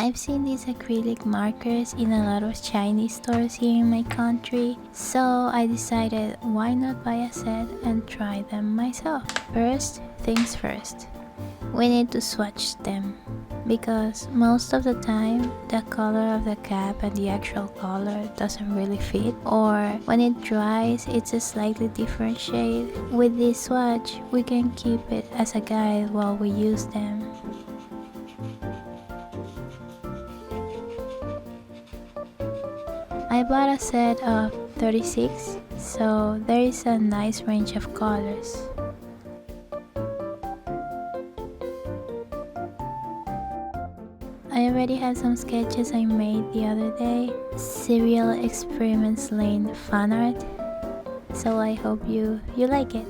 I've seen these acrylic markers in a lot of Chinese stores here in my country, so I decided why not buy a set and try them myself. First things first, we need to swatch them, because most of the time the color of the cap and the actual color doesn't really fit, or when it dries it's a slightly different shade. With this swatch we can keep it as a guide while we use them. I bought a set of 36, so there is a nice range of colors. I already have some sketches I made the other day, Serial Experiments Lane fan art, so I hope you like it.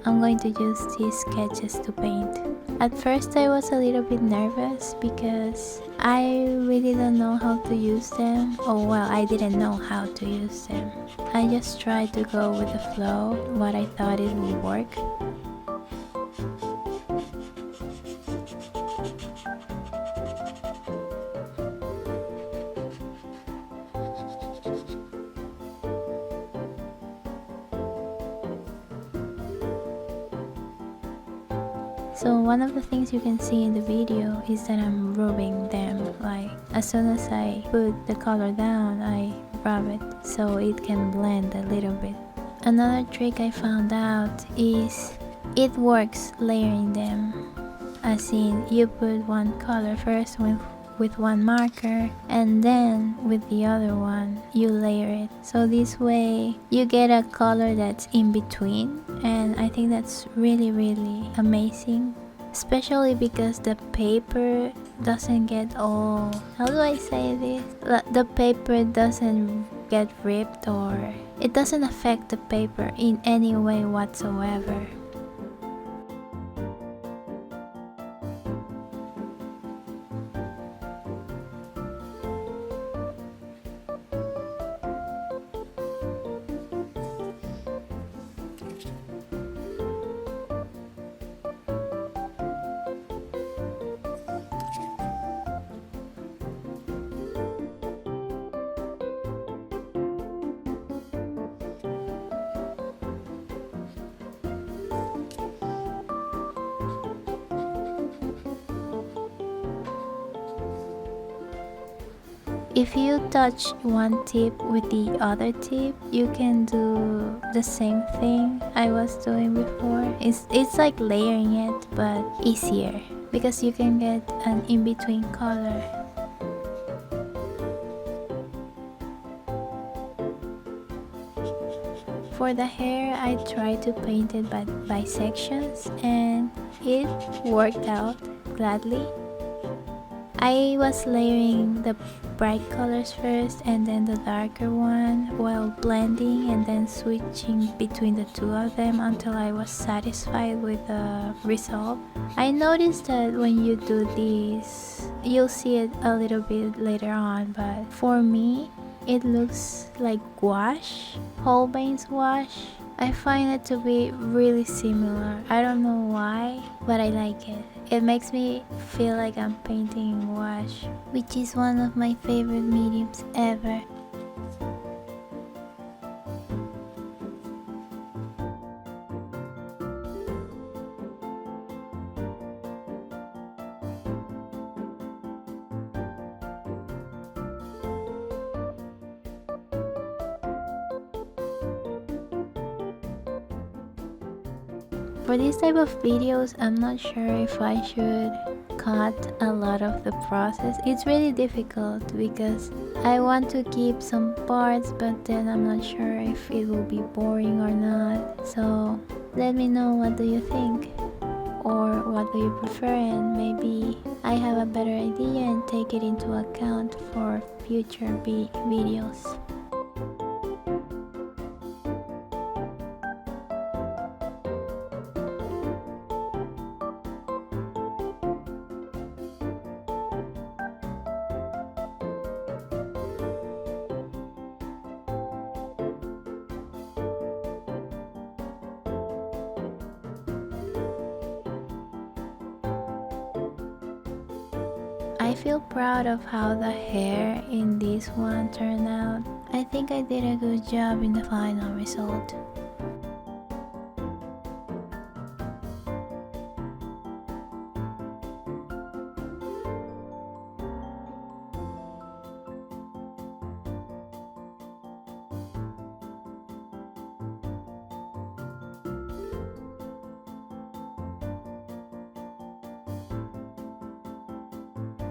I'm going to use these sketches to paint. At first I was a little bit nervous because I really don't know how to use them. Oh well, I didn't know how to use them. I just tried to go with the flow, what I thought it would work. So one of the things you can see in the video is that I'm rubbing them, like as soon as I put the color down I rub it so it can blend a little bit. Another trick I found out is it works layering them, as in you put one color first with one marker and then with the other one you layer it, so this way you get a color that's in between, and I think that's really amazing, especially because the paper doesn't get all, how do I say this, the paper doesn't get ripped, or it doesn't affect the paper in any way whatsoever. If you touch one tip with the other tip, you can do the same thing I was doing before. It's like layering it, but easier, because you can get an in-between color. For the hair, I tried to paint it by sections, and it worked out gladly. I was layering the bright colors first and then the darker one while blending, and then switching between the two of them until I was satisfied with the result. I noticed that when you do this, you'll see it a little bit later on, but for me it looks like gouache, Holbein's gouache. I find it to be really similar. I don't know why, but I like it. It makes me feel like I'm painting gouache, which is one of my favorite mediums ever. For this type of videos, I'm not sure if I should cut a lot of the process. It's really difficult because I want to keep some parts, but then I'm not sure if it will be boring or not. So let me know, what do you think? Or what do you prefer, and maybe I have a better idea and take it into account for future videos. I feel proud of how the hair in this one turned out. I think I did a good job in the final result.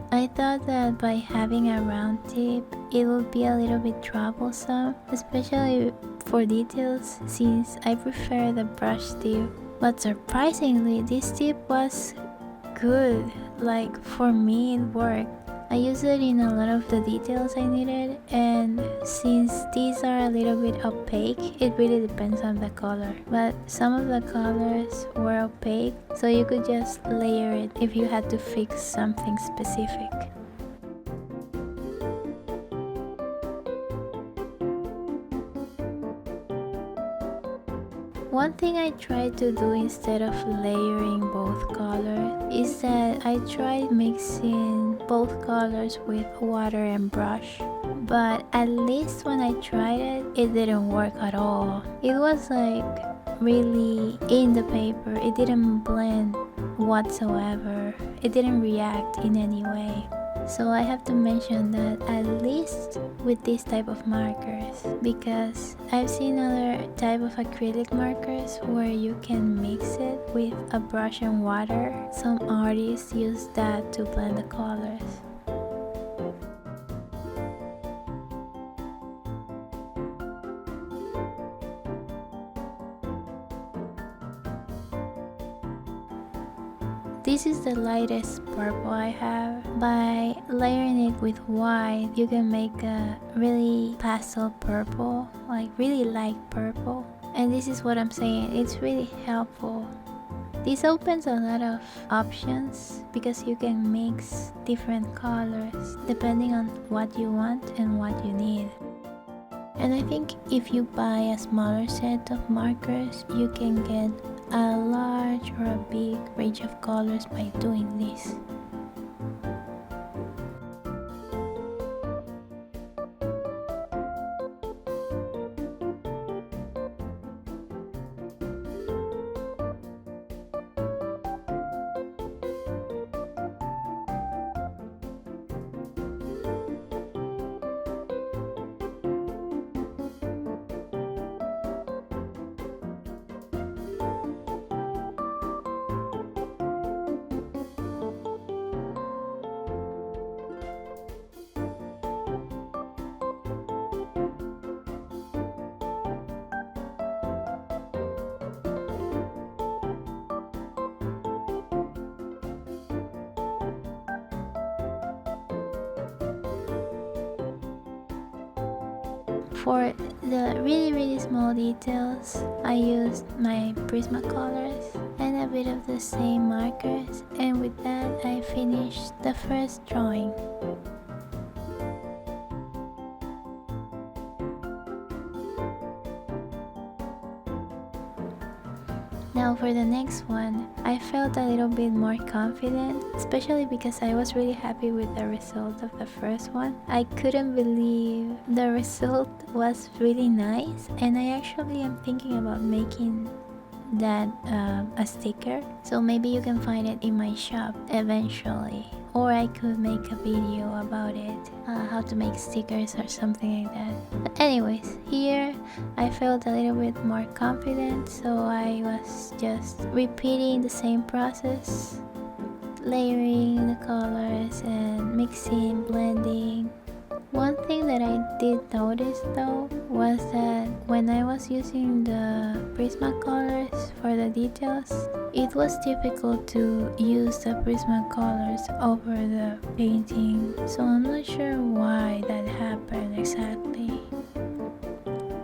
I thought that by having a round tip, it would be a little bit troublesome, especially for details since I prefer the brush tip. But surprisingly, this tip was good. Like, for me it worked. I used it in a lot of the details I needed, and since these are a little bit opaque, it really depends on the color. But some of the colors were opaque, so you could just layer it if you had to fix something specific. One thing I tried to do instead of layering both colors is that I tried mixing both colors with water and brush. But at least when I tried it, it didn't work at all. It was like really in the paper. It didn't blend whatsoever. It didn't react in any way. So I have to mention that at least with this type of markers, because I've seen other type of acrylic markers where you can mix it with a brush and water. Some artists use that to blend the colors. This is the lightest purple I have. By layering it with white, you can make a really pastel purple, like really light purple. And this is what I'm saying, it's really helpful. This opens a lot of options because you can mix different colors depending on what you want and what you need. And I think if you buy a smaller set of markers, you can get a large or a big range of colors by doing this. For the really small details, I used my Prismacolors and a bit of the same markers, and with that I finished the first drawing. Now for the next one, I felt a little bit more confident, especially because I was really happy with the result of the first one. I couldn't believe the result was really nice, and I actually am thinking about making that a sticker, so maybe you can find it in my shop eventually, or I could make a video about it, how to make stickers or something like that. But anyways, here I felt a little bit more confident, so I was just repeating the same process, layering the colors and mixing, blending. One thing that I did notice though was that when I was using the Prismacolors for the details, it was difficult to use the Prismacolors over the painting, so I'm not sure why that happened exactly.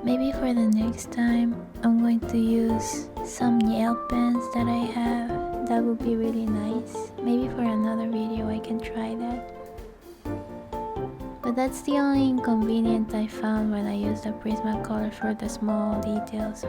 Maybe for the next time I'm going to use some nail pens that I have. That would be really nice. Maybe for another video I can try that. But that's the only inconvenience I found when I used the Prismacolor for the small details.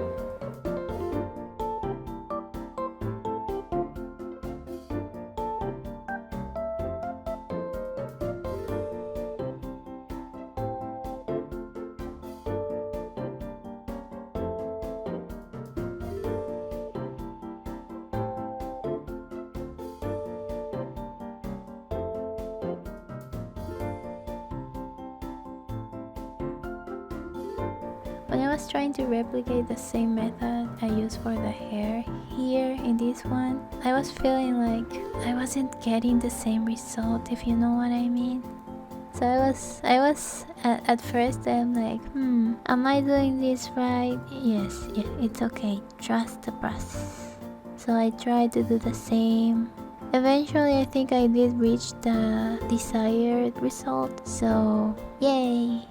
when I was trying to replicate the same method I used for the hair here in this one, I was feeling like I wasn't getting the same result, if you know what I mean. So I was at first I'm like, am I doing this right? Yes, it's okay. Trust the process. So I tried to do the same. Eventually, I think I did reach the desired result. So, yay!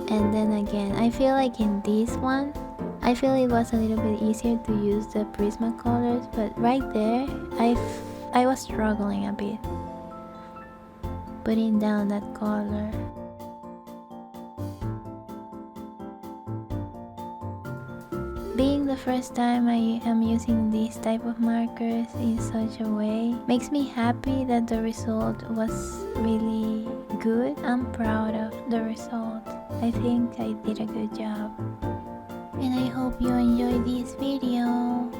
And then again, I feel like in this one, I feel it was a little bit easier to use the Prismacolors, but right there, I was struggling a bit putting down that color. Being the first time I am using these type of markers in such a way makes me happy that the result was really good. I'm proud of the result. I think I did a good job. And I hope you enjoyed this video.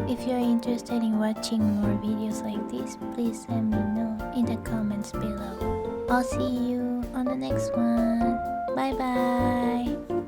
If you're interested in watching more videos like this, please let me know in the comments below. I'll see you on the next one. Bye bye.